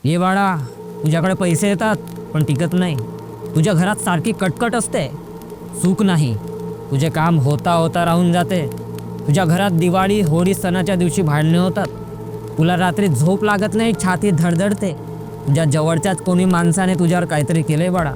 ये बाळा, तुझ्याकडे पैसे येतात पण टिकत नाही. तुझ्या घरात सारखी कटकट असते, सुख नाही. तुझे काम होता होता राहून जाते. तुझ्या घरात दिवाळी होळी सणाच्या दिवशी भांडणे होतात. तुला रात्री झोप लागत नाही, छाती धडधडते. तुझ्या जवळच्याच कोणी माणसाने तुझ्यावर काहीतरी केलंय बाळा.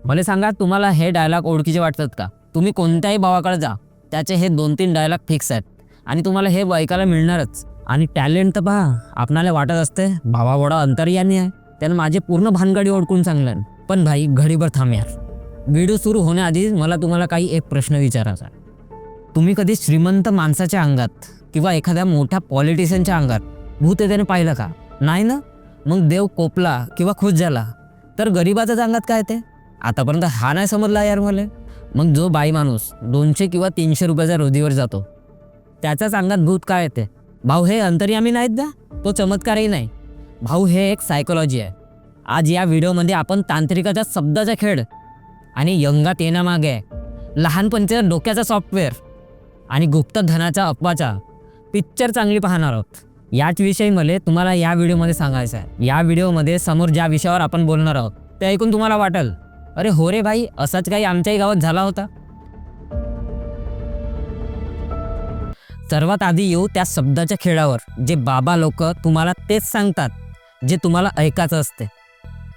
मला सांगा, तुम्हाला हे डायलॉग ओळखीचे वाटतात का? तुम्ही कोणत्याही भावाकडे जा, त्याचे हे 2-3 डायलॉग फिक्स आहेत आणि तुम्हाला हे ऐकायला मिळणारच. आणि टॅलेंट तर पहा, आपणाला वाटत असते भावावडा अंतर्यामी आहे, त्यानं माझे पूर्ण भानगडी ओळखून सांगलं. पण भाई, घडीभर थांब यार. व्हिडिओ सुरू होण्याआधी मला तुम्हाला काही एक प्रश्न विचारायचा. तुम्ही कधी श्रीमंत माणसाच्या अंगात किंवा एखाद्या मोठ्या पॉलिटिशियनच्या अंगात भूत येताना पाहिलं का? नाही ना? मग देव कोपला किंवा खुश झाला तर गरिबाच्याच अंगात काय ते? आतापर्यंत हा नाही समजला यार मला. मग जो बाई माणूस 200 किंवा 300 रुपयाच्या रोजीवर जातो, त्याच्याच अंगात भूत काय येते? भाऊ, हे अंतर्यामी नाहीत का? तो चमत्कारही नाही भाऊ, हे एक सायकोलॉजी आहे. आज या व्हिडिओमध्ये आपण तांत्रिकाच्या शब्दाचा खेळ आणि यंगात येण्यामागे लहानपणच्या डोक्याचा सॉफ्टवेअर आणि गुप्तधनाच्या अफवाचा पिक्चर चांगली पाहणार आहोत. याच विषयी मला तुम्हाला या व्हिडिओमध्ये सांगायचं आहे. या व्हिडिओमध्ये समोर ज्या विषयावर आपण बोलणार आहोत ते ऐकून तुम्हाला वाटेल, अरे हो रे भाई, असाच काही आमच्याही गावात झाला होता. सर्वात आधी येऊ त्या शब्दाच्या खेळावर, जे बाबा लोक तुम्हाला तेच सांगतात जे तुम्हाला ऐकायचं असते.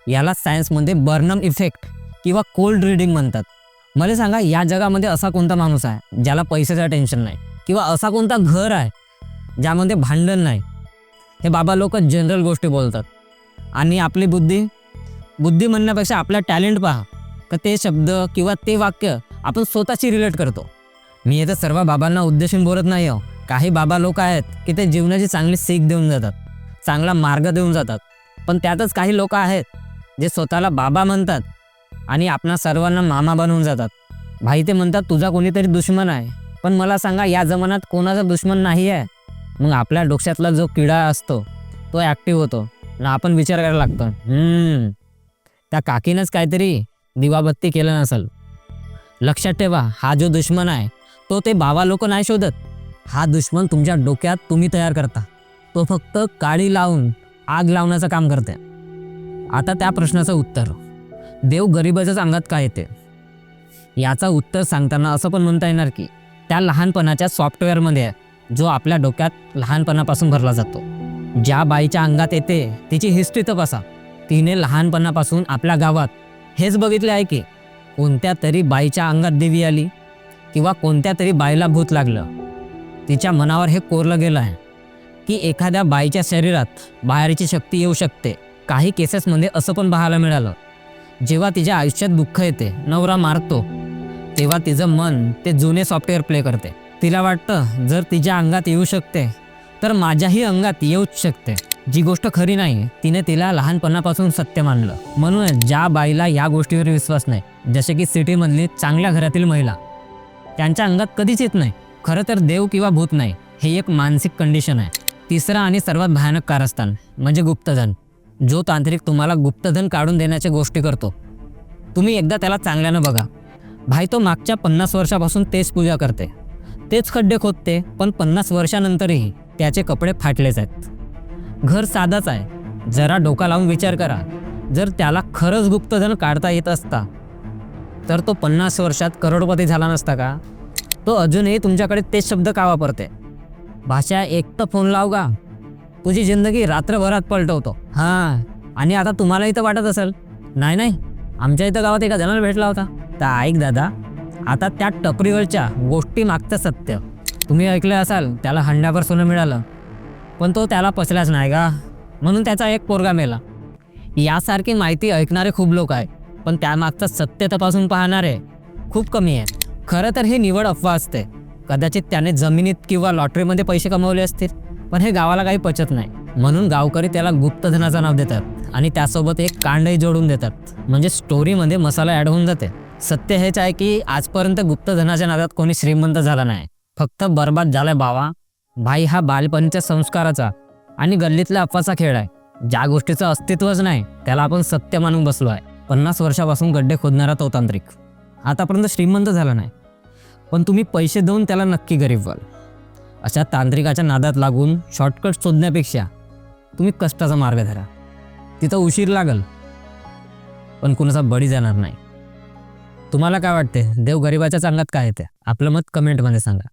याला सायन्समध्ये बर्नम इफेक्ट किंवा कोल्ड रीडिंग म्हणतात. मला सांगा, या जगामध्ये असा कोणता माणूस आहे ज्याला पैशाचं टेन्शन नाही, किंवा असा कोणता घर आहे ज्यामध्ये भांडण नाही? हे बाबा लोक जनरल गोष्टी बोलतात आणि आपली बुद्धी म्हणण्यापेक्षा आपला टॅलेंट पहा का ते शब्द किंवा ते वाक्य आपण स्वतःशी रिलेट करतो. मी इथं सर्व बाबांना उद्देशून बोलत नाही आहो. काही बाबा लोक आहेत की ते जीवनाची चांगली सीख देऊन जातात, चांगला मार्ग देऊन जातात. पण त्यातच काही लोक आहेत जे स्वतःला बाबा म्हणतात आणि आपणा सर्वांना मामा बनवून जातात. भाई, ते म्हणतात तुझा कोणीतरी दुश्मन आहे. पण मला सांगा, या जमान्यात कोणाचा दुश्मन नाही आहे. मग आपल्या डोक्यातला जो किडा असतो तो ॲक्टिव्ह होतो ना, आपण विचार करायला लागतो, त्या काकीनंच काहीतरी दिवाबत्ती केलं नसेल. लक्षात ठेवा, हा जो दुश्मन आहे तो ते बाबा लोक नाही शोधत. हा दुश्मन तुमच्या डोक्यात तुम्ही तयार करता. तो फक्त काडी लावून आग लावण्याचं काम करते. आता त्या प्रश्नाचं उत्तर, देव गरिबाच्याच अंगात काय येते? याचा उत्तर सांगताना असं पण म्हणता येणार की त्या लहानपणाच्या सॉफ्टवेअरमध्ये आहे जो आपल्या डोक्यात लहानपणापासून भरला जातो. ज्या बाईच्या अंगात येते तिची हिस्ट्री तपासा. तिने लहानपणापासून आपल्या गावात हेच बघितले आहे की कोणत्या तरी बाईच्या अंगात देवी आली किंवा कोणत्या तरी बाईला भूत लागलं. तिच्या मनावर हे कोरलं गेलं आहे की एखाद्या बाईच्या शरीरात बाहेरची शक्ती येऊ शकते. काही केसेसमध्ये असं पण पाहायला मिळालं, जेव्हा तिच्या आयुष्यात दुःख येते, नवरा मारतो, तेव्हा तिचं मन ते जुने सॉफ्टवेअर प्ले करते. तिला वाटतं जर तिच्या अंगात येऊ शकते तर माझ्याही अंगात येऊच शकते. जी गोष्ट खरी नाही तिने तिला लहानपणापासून सत्य मानलं. म्हणून ज्या बाईला या गोष्टीवर विश्वास नाही, जसे की सिटीमधली चांगल्या घरातील महिला, त्यांच्या अंगात कधीच येत नाही. खरं तर देव किंवा भूत नाही, हे एक मानसिक कंडिशन आहे. तिसरा आणि सर्वात भयानक कारस्थान म्हणजे गुप्तधन. जो तांत्रिक तुम्हाला गुप्तधन काढून देण्याच्या गोष्टी करतो, तुम्ही एकदा त्याला चांगल्यानं बघा. भाई, तो मागच्या 50 वर्षापासून तेच पूजा करते, तेच खड्डे खोदते, पण 50 वर्षानंतरही त्याचे कपडे फाटलेच आहेत. घर साधाच आहे. जरा डोका लावून विचार करा, जर त्याला खरंच गुप्तधन काढता येत असता तर तो 50 वर्षात करोडपती झाला नसता का? तो अजूनही तुमच्याकडे तेच शब्द का वापरते? भाषा, एक तर फोन लाव का, तुझी जिंदगी रात्रभरात पलटवतो. हां, आणि आता तुम्हाला इथं वाटत असेल नाही, आमच्या इथं गावात एका जणाला भेटला होता. तर ऐक दादा, आता त्या टपरीवरच्या गोष्टी मागचं सत्य तुम्ही ऐकलं असाल. त्याला हंड्यावर सोनं मिळालं, पण तो त्याला पचलाच नाही का, म्हणून त्याचा एक पोरगा मेला. यासारखी माहिती ऐकणारे खूप लोक आहे, पण त्यामागचं सत्य तपासून पाहणारे खूप कमी आहेत. खरं तर हे निवड अफवा असते. कदाचित त्याने जमिनीत किंवा लॉटरीमध्ये पैसे कमवले असतील, पण हे गावाला काही पचत नाही, म्हणून गावकरी त्याला गुप्तधनाचं नाव देतात आणि त्यासोबत एक कांडही जोडून देतात. म्हणजे स्टोरीमध्ये मसाला ॲड होऊन जाते. सत्य हेच आहे की आजपर्यंत गुप्तधनाच्या नादात कोणी श्रीमंत झाला नाही, फक्त बर्बाद झालाय बावा. भाई, हा बालपणीच्या संस्काराचा आणि गल्लीतल्या अफवाचा खेळ आहे. ज्या गोष्टीचं अस्तित्वच नाही त्याला आपण सत्य मानून बसलो आहे. 50 वर्षापासून गड्डे खोदणारा तो तांत्रिक आतापर्यंत श्रीमंत झाला नाही, पण तुम्ही पैसे देऊन त्याला नक्की गरीब व्हाल. अशा तांत्रिकाच्या नादात लागून शॉर्टकट शोधण्यापेक्षा तुम्ही कष्टाचा मार्ग धरा. तिथं उशीर लागल पण कुणाचा बळी जाणार नाही. तुम्हाला काय वाटते, देव गरिबाच्या चांगल्यात काय येते? आपलं मत कमेंटमध्ये सांगा.